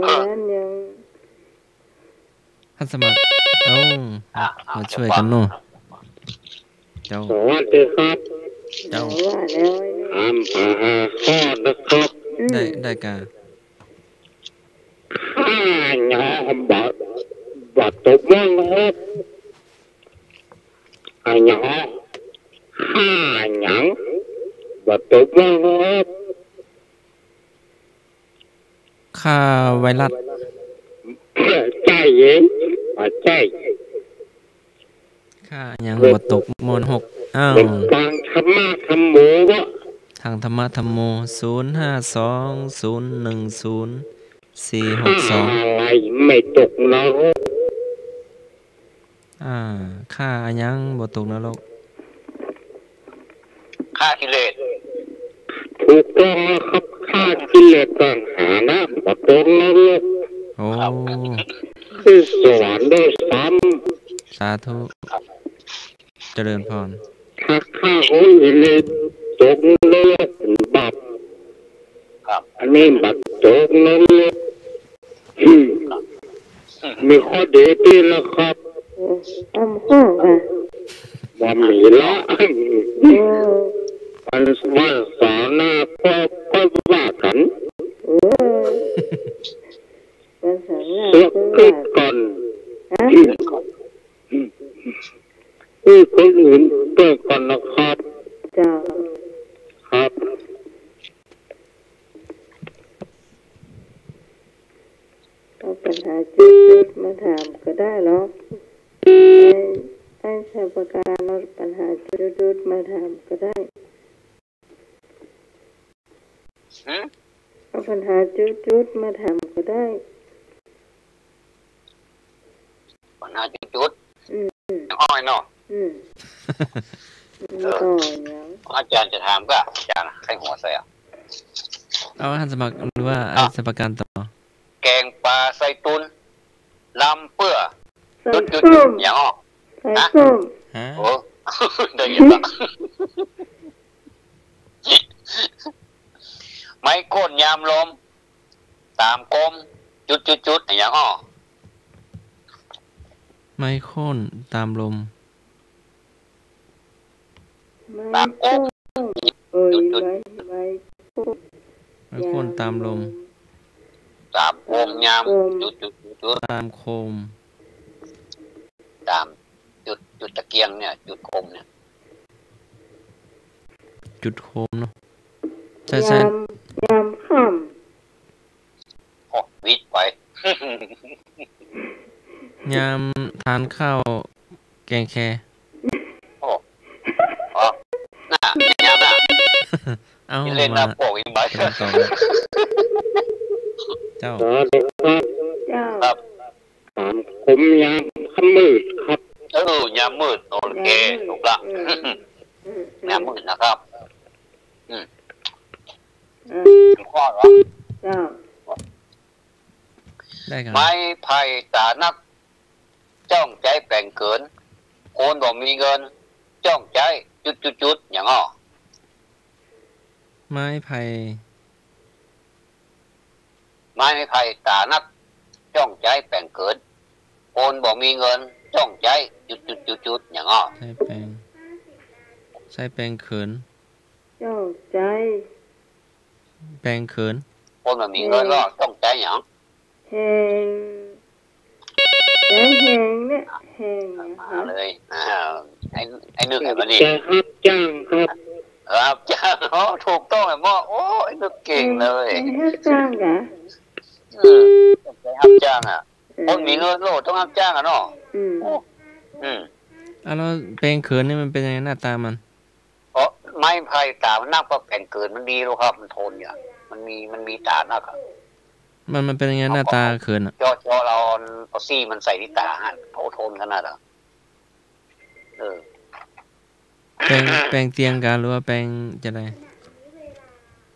นั้นยังท่านสมัครมาช่วยกันเนาะเจ้าสวัสดีครับเจ้าว่าแล้วถามหาข้อนะครับได้กาข้าหยาบัดตกว่างครับข้าหยาข้าหยังบัดตกว่างครับ ค่าไวรัสใจเย็นใจค่ายังบ่ตกมน6เป็นกลางธรรมะธรรมโมวะทางธรรมะธรรมโม052010 462อะไรไม่ตกนรกค่ายังบ่ตกนรกฆ่ากิเลสถูกต้องนะครับฆ่ากิเลสต่างหานะบ่ตกนรกโอ้คือสวรรค์ได้ซ้ำสาธุเจริญพรถ้าฆ่าคนอื่นเลยตกนรกเป็นบาปอันนี้บัดตกนรกมีข้อดีดีแล้วครับห้องอ่ะว่ามีละวันสาหน้าก็ว่ากันเสือกขึ้นก่อนคนอื่นเกิดก่อนนะครับจ้าครับเอาปัญหาจุดมาถามก็ได้หรอกไอ้ชาวประการเราปัญหาจุดมาถามก็ได้เอาปัญหาจุดมาถามก็ได้ปัญหาจุดอ้อยเนาะอาจารย์จะถามก็อาจารย์ใครหัวใส่เอาท่านสมัครหรือว่าสมัครการต่อแกงปลาใส่ตุนลำเปื้อจุดอย่างอ้อนะโอ้ได้ยินปะไม้โค่นยามลมตามกลมจุดอย่างอ้อไม้โค่นตามลมตามกลมไม้โค่นตามลมตามโคมยามจุดตามโคมตามจุดตะเกียงเนี่ยจุดโคมเนี่ยจุดโคมเนาะใช่ยามค่ำโอ้วิทย์ไปยามทานข้าวแกงแคโอ้น่ายามน่ะเอาเล่นน้ำโป่งอีกใบเจ้าครับผมยามค่ำมืดครับยามมืดโอเคถูกละยามมืดนะครับข้อหรอไม้ไผ่ตานักจ้องใจแปลงเกินคนบอกมีเงินจ้องใจจุดอย่างอ้อไม้ไผ่ตานักจ้องใจแปลงเกินคนบอกมีเงินจ้องใจจุดอย่างอ้อใช้แปลงเขินจ้องใจแปลงเขินคนบอกมีเงินก็จ้องใจอย่างแหงเนี่ยแหงมาเลยไอ้นึกไอ้บ้านี่ครับจ้างครับจ้างถูกต้องไอ้หม้อโอ้ไอ้นึกเก่งเลยจ้างเหรอใจฮับจ้างอ่ะคนมีเงินโลดต้องฮับจ้างอ่ะเนาะแล้วแปลงเขินนี่มันเป็นยังไงหน้าตามันไม้ไผ่ตามันนักกว่าแผ่นเกินมันดีแล้วครับมันทนอย่างมันมีตานักอ่ะมันเป็นยังไงหน้าตาเขินอ่ะจ่อเราเอาซี่มันใส่ที่ตาฮะทนขนาดอ่ะแปลงเตียงกันหรือว่าแปลงจะไร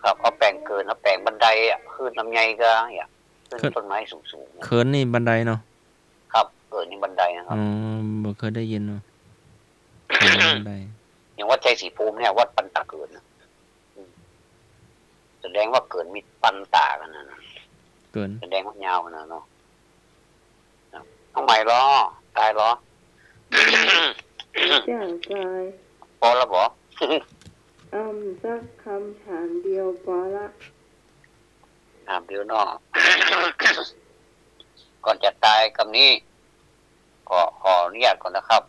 ครับเขาแปลงเกินเขาแปลงบันไดอ่ะขึ้นลำไยก็อย่างขึ้นต้นไม้สูงเขินนี่บันไดเนาะครับนี่บันไดนะครับบ่เคยได้ยินเนาะบันไดอย่างวัดใจศรีภูมิเนี่ยวัดปันตาเกินแสดงว่าเกิดมีปันตากันนะ เกิน แสดงมันยาวขนาดเนาะเอาใหม่ล้อตายล้อ จ้างกาย พอแล้วบ่ สักคำถามเดียวพอละ ถามเดียวเนาะ ก่อนจะตายคำนี้ขออนุญาตก่อนนะครับ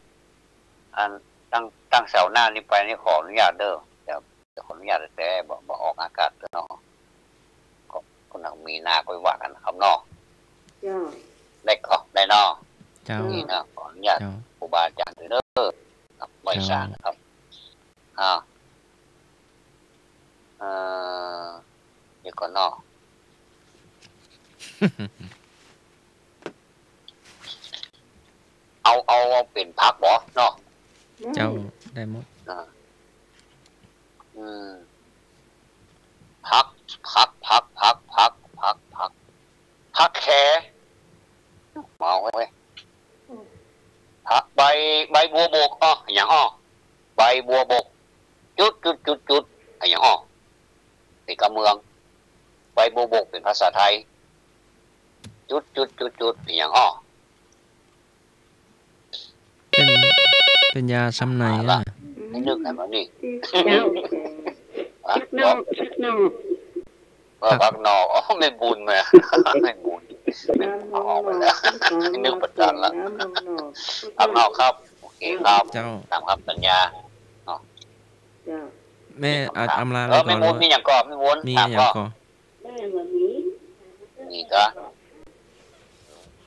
อันตั้งเสาหน้านี้ไปนี่ขออนุญาตเด้อจะขออนุญาตแต่บอกออกอากาศเนาะก็คนหนังมีหน้าก็ว่ากันนะครับเนาะ เจ้า ได้ก็ได้เนาะ เจ้า นี่นะขออนุญาต เจ้า ครูบาอาจารย์เด้อครับใบสารนะครับเดี๋ยวก่อนเนาะ เอาเป็นพักบ่เนาะ เจ้าได้หมด พักแค่มาไว้พักใบบัวบกอย่างใบบัวบกจุดอย่างเป็นกำเมืองใบบัวบกเป็นภาษาไทยจุดอย่างเป็นยาซ้ำในอ่ะ ให้นึกให้มันนี่ เจ้า พักนอกไม่บุญเลยไม่บุญออกไปแล้วนึกประจันละพักนอกครับโอเคครับ เจ้า ตามครับสัญญา แม่อาจอำลา ไม่ ก่อน บุญมีอย่างก่อไม่บุญ มี ถาม อย่าง ก็ ก่อ นี่ก็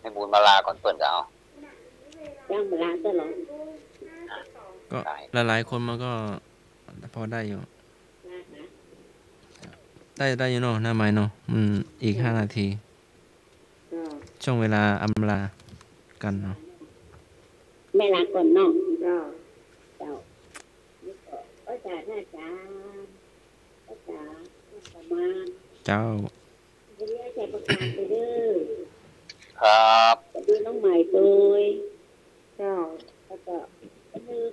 ไม่บุญมาลาก่อนเปิดก็เอา จ้างมาล้างตลอด ก็หลายๆคนมันก็พอได้อยู่ ได้อยู่เนาะหน้าไม้เนาะอีก5 นาที ช่วงเวลาอำลากันเนาะ แม่ล้างก่อนเนาะเจ้าจ๋าหน้าจ๋าประมาณ เจ้า เรียกใจประกาศไปเด้อ ครับ ดูน้องใหม่ตัวเจ้าแล้วก็นึก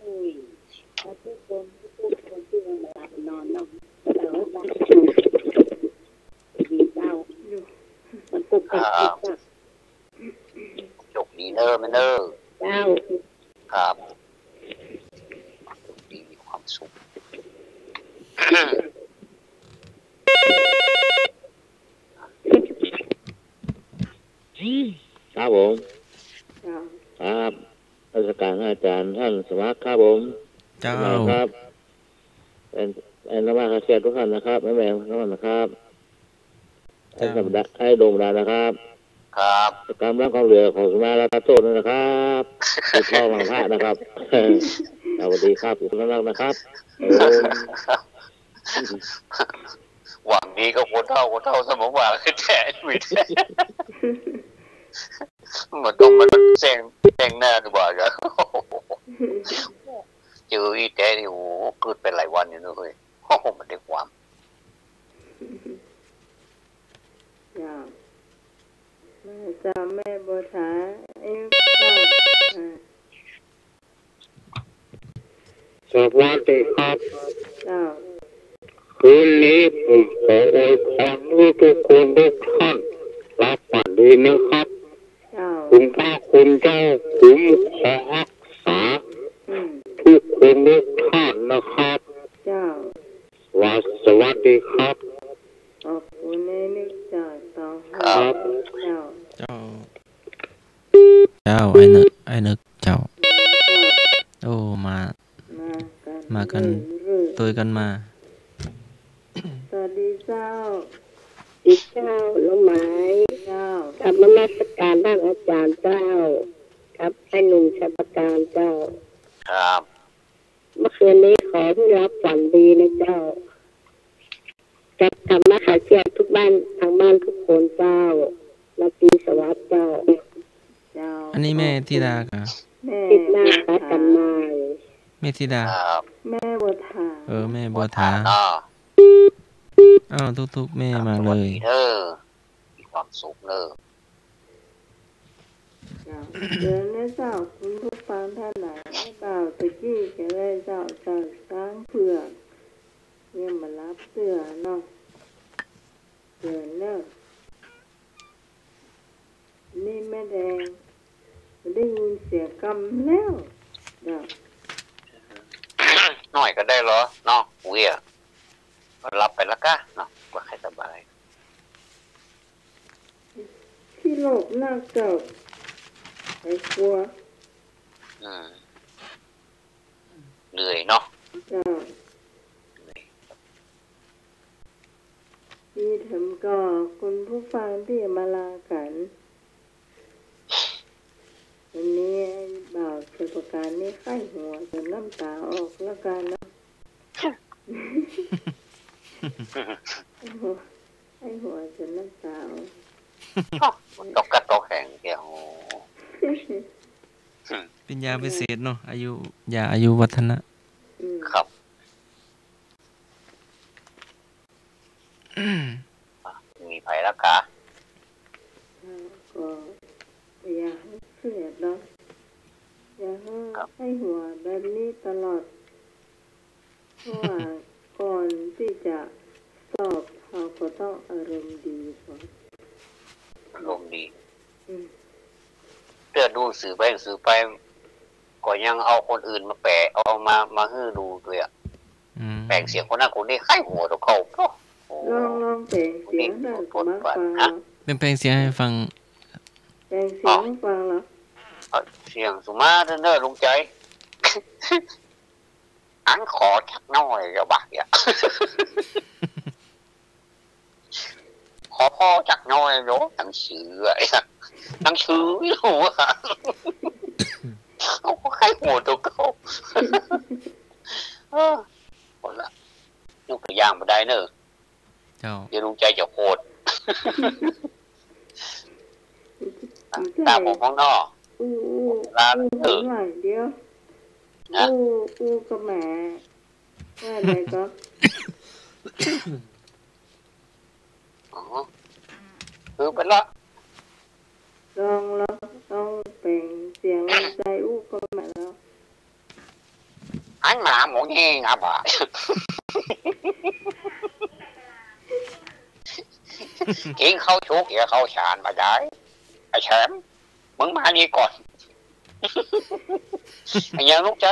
หนุ่ยทุกคนที่มันมาหลับนอนเนาะแล้วบ้านดีเจ้ามันกุกกักจบดีเนอร์ไม่เนอร์ เจ้า ครับจบดีมีความสุขครับผมครับราชการอาจารย์ท่านสมัครครับผม เจ้า ครับเป็นนักวิชาการทุกท่านนะครับแม่ทุกท่านนะครับให้โด่งดังนะครับ ครับ การรับความเหลือของสมาราโต้นะครับติดพ่อหลังพระนะครับสวัสดีครับทุกท่านนะครับหวังดีก็คนเท่าสมองว่าคือแท้ไม่แท้มันต้องมันแซงหน้าดีกว่าจ้ะเจออีแท้นี่โหเกิดเป็นหลายวันอยู่นะเว้ยโอ้มันได้ความแม่บัวถาสวัสดีครับ จ้า คืนนี้ผมขออวยพรให้ทุกคนทุกท่านรับฝันดีนะครับคุณพระคุณเจ้าคุ้มครองรักษาทุกคนทุกท่านนะครับเจ้าสวัสดีครับขอบคุณในนึกจากต่อครับเจ้าไอ้นึกเจ้าโอ้มากันตัวกันมาสวัสดีเจ้าอีกเจ้าละไม้เจ้ากับนมัสการท่านอาจารย์เจ้าครับให้หนุ่มชัยประการเจ้าครับเมื่อคืนนี้ขอที่รับฝันดีนะเจ้าจัดธรรมะขาเชียทุกบ้านทางบ้านทุกคนเจ้ามาตีสวัสดิ์เจ้าอันนี้แม่ธิดาค่ะติดหน้าคัดกันมาแม่ธิดาแม่บัวถาแม่บัวถาทุกแม่มาเลยมีความสุขเลยเดินได้เจ้าคุณผู้ฟังท่านไหนเจ้าตะกี้แกได้เจ้าช้างเผือกเนี่ยมารับเสือเนาะเสือเนอะ กรรมแล้วเนาะ หน่อยก็ได้เหรอเนาะเวียก็รับไปละกันเนาะว่าใครสบาย ที่โลกน่าเกิดไอ้กลัว เหนื่อยเนาะ เนาะนี่ทำก็คุณผู้ฟังที่มาลากันวันนี้บ่าวเกิดประการนี้ไข้หัวจนน้ำตาออกแล้วกันเนาะ ไข้หัวจนน้ำตาออก ตกกระตกแข่งเกี่ยว เป็นยาพิเศษเนาะยาอายุวัฒนะครับ มีไผ่ละกะ ก็อย่าให้เครียดเนาะอย่าให้หัวแบบนี้ตลอดเพราะว่าก่อนที่จะสอบเราก็ต้องอารมณ์ดีก่อน ลมดีเลือดดูสื่อไปก็ยังเอาคนอื่นมาแปะเอามาฮื้อดูด้วยอ่ะแปลงเสียงคนนั้นคนนี้ไข้หัวตัวเขาลองแต่งเสียงให้มาฟัง เป็นเพลงเสียงให้ฟัง แต่งเสียงให้ฟังเหรอ เสียงสุมาเด้อลุงใจอันขอชักน้อยจะบักอย่าขอพ่อจักน้อยโยหนังสือไอ้หนังสือไม่รู้อ่ะเขาใครหัวตัวเขาหมดละยกตัวอย่างมาได้เนอะ เจ้า เดี๋ยวลุงใจจะโคตรตาผมข้างนอกร้านเเดี๋ยวกับแม่ว่าอะไรก็คือเป็นละลองเปล่งเสียงใจก็แม่แล้วอันหมาหมูเองครับอ่ะกินข้าวชุกอย่าข้าวฉานมาได้ไอ้แชมป์มึงมานี่ก่อนไอ้ยังลูกใจ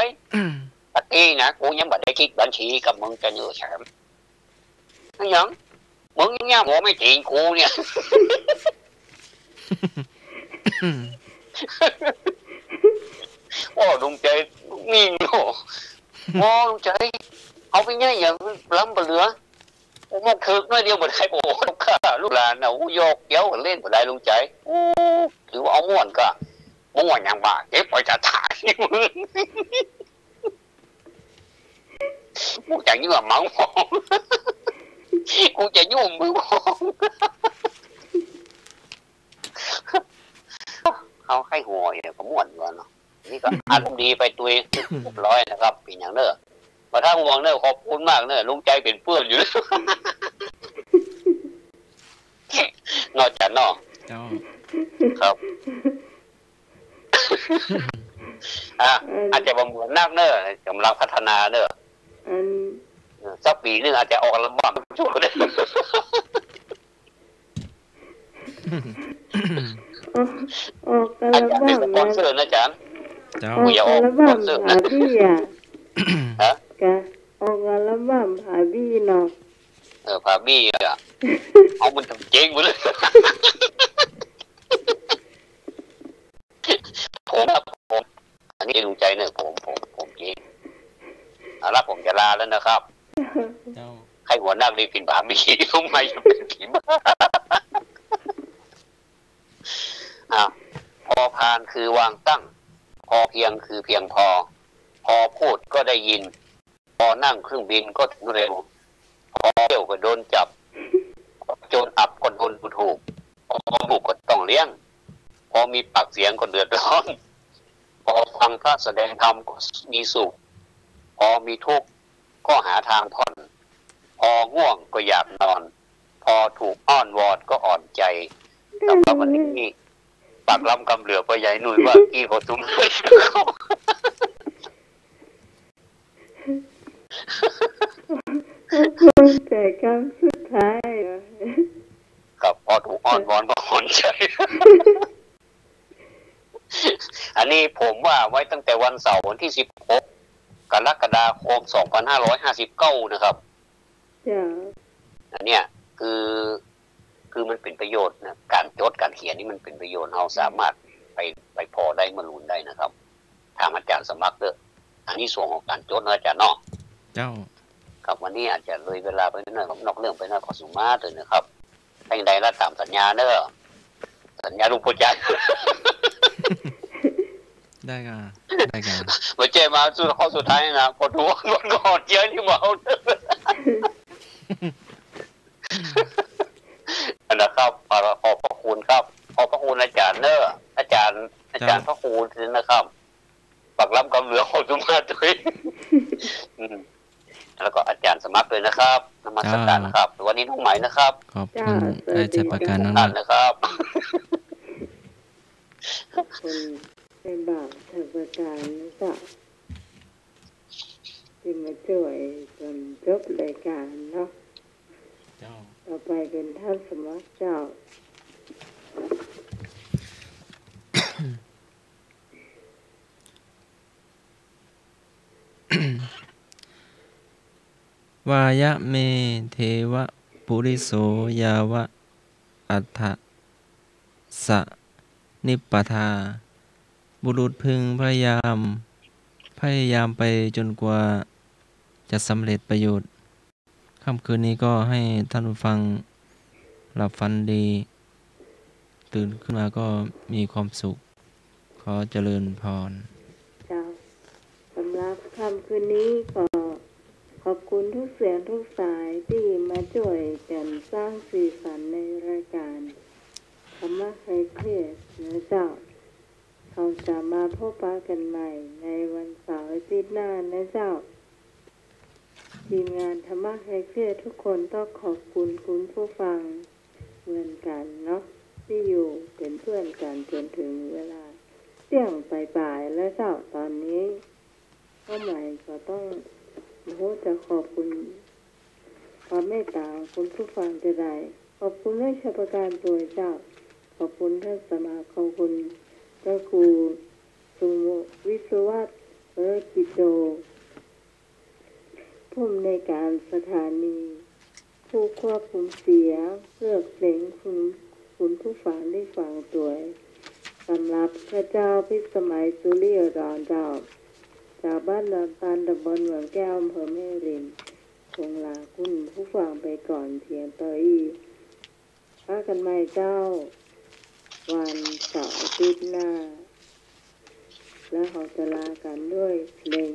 ตะกี้นะกูยังไม่ได้คิดบัญชีกับมึงจะเนื้อแชมป์ไอ้ยังมึงยังหัวไม่จริงกูเนี่ยโอ้ลุงใจนิ่งโอ้ลุงใจเอาไปเนี่ยอย่างล้ำไปเหลือโอ้มันคือน้อยเดียวหมดใครโอ้ลูกค้าลูกหลานนะโอ้โยกเย้าเล่นหมดได้ลุงใจโอ้หรือว่าเอาม่วนก็ม่วนอย่างบ้าเก็บไปจะถ่ายมึงกูจะยุ่งมังมองกูจะยุ่งมือมองเขาให้หัวเนี่ยก็ม่วนก่อนเนาะนี่ก็อารมณ์ดีไปตัวเองเรียบร้อยนะครับเป็นอย่างเนอะมาทั้งห่วงเนอะขอบคุณมากเนอะลุงใจเป็นเพื่อนอยู่นอกจากนอกครับอาจจะบำรุงนักเนอะกำลังพัฒนาเนอะสักปีนึงอาจจะออกอัลบั้มช่วยได้ออกอัลบั้มสปอนเซอร์นะจ๊ะออกอัลบั้มหาบี้อ่ะฮะออกอัลบั้มหาบี้เนาะพาบี้อ่ะเอามันทำเจ๊งหมดเลยผมอันนี้ลุงใจเนอะผมเจ๊งแล้วผมจะลาแล้วนะครับให้หัวหน้ารีบกินบาร์บีทำไมจะเป็นผีบ้าพอพานคือวางตั้งพอเพียงคือเพียงพอพูดก็ได้ยินพอนั่งเครื่องบินก็ถึงเร็วพอเที่ยวก็โดนจับโจรอับก็โดนถูกพอบุกก็ต้องเลี้ยงพอมีปากเสียงก็เดือดร้อนพอฟังพระแสดงธรรมก็มีสุขพอมีทุกข์ก็หาทางผ่อนพอง่วงก็อยากนอนพอถูกอ้อนวอนก็อ่อนใจกับวันนี้ปากลำกำเหลือไปใหญ่หนุ่ยว่ากี่พอตุ้มแต่คำสุดท้ายกับพอถูกอ้อนวอนก็อ่อนใจ อันนี้ผมว่าไว้ตั้งแต่วันเสาร์วันที่16กรกฎาคม2559นะครับจ้าอันเนี้ยคือมันเป็นประโยชน์นะการจดการเขียนนี่มันเป็นประโยชน์เราสามารถไปพอได้มาลุ้นได้นะครับถามอาจารย์สมัครเด้ออันนี้ส่วนของการจดนะอาจารย์เนาะเจ้าครับวันนี้อาจจะเลยเวลาไปนิดหน่อยนอกเรื่องไปหน่อยขอสุมาเลยนะครับให้ใดละตามสัญญาเด้อสัญญาลูกพ่อจันได้กันได้กันมาเจมาสุดข้อสุดท้ายนะพอดูมันก็หดเยอะที่มาเอานะครับขอบพระคุณครับขอบพระคุณอาจารย์เนอะอาจารย์พระครูนะครับปักล้ำกำเหลือขอสุมาด้วยแล้วก็อาจารย์สมัครเลยนะครับนมัสการนะครับวันนี้น้องใหม่นะครับขอบคุณอาจารย์ประการนะครับขอบคุณเป็นบ่าวเธอประการนะที่มาช่วยจนจบรายการเนาะต่อไปเป็นท่านสมัครเจ้าวายะเมเทวะปุริโสยาวะอัฏฐสะนิปปทาบุรุษพึงพยายามไปจนกว่าจะสำเร็จประโยชน์ค่ำคืนนี้ก็ให้ท่านผู้ฟังหลับฝันดีตื่นขึ้นมาก็มีความสุขขอเจริญพรเจ้าสำหรับค่ำคืนนี้ก็ขอบคุณทุกเสียงทุกสายที่มาช่วยกันสร้างสีสันในรายการธรรมะคลายเครียดนะเจ้าเราจะมาพบปะกันใหม่ในวันเสาร์อาทิตย์หน้านะเจ้าทีมงานธรรมะคลายเครียดทุกคนต้องขอบคุณคุณผู้ฟังเหมือนกันเนาะที่อยู่เป็นเพื่อนกันจนถึงเวลาเที่ยงบ่ายๆแล้วเจ้าตอนนี้ก็ใหม่ก็ต้องจะขอบคุณความเมตตาคุณผู้ฟังจะได้ขอบคุณราชประการตัวเจ้าขอบคุณท่านสมาขอบคุณพระครูสุวิศวัตกิจโตผู้อำนวยการสถานีผู้ควบคุมเสียงเลือกเพลงคุณผู้ฟังได้ฟังตัวสำหรับพระเจ้าพิสมัยสุริยรอนเจ้าจากบ้านลำปานตำบลเมืองแก้วอำเภอแม่ริมคงลาคุณผู้ฟังไปก่อนเพียงต่ออีกพากันใหม่เจ้าวันเสาร์อาทิตย์หน้าและเขาจะลากันด้วยเพลง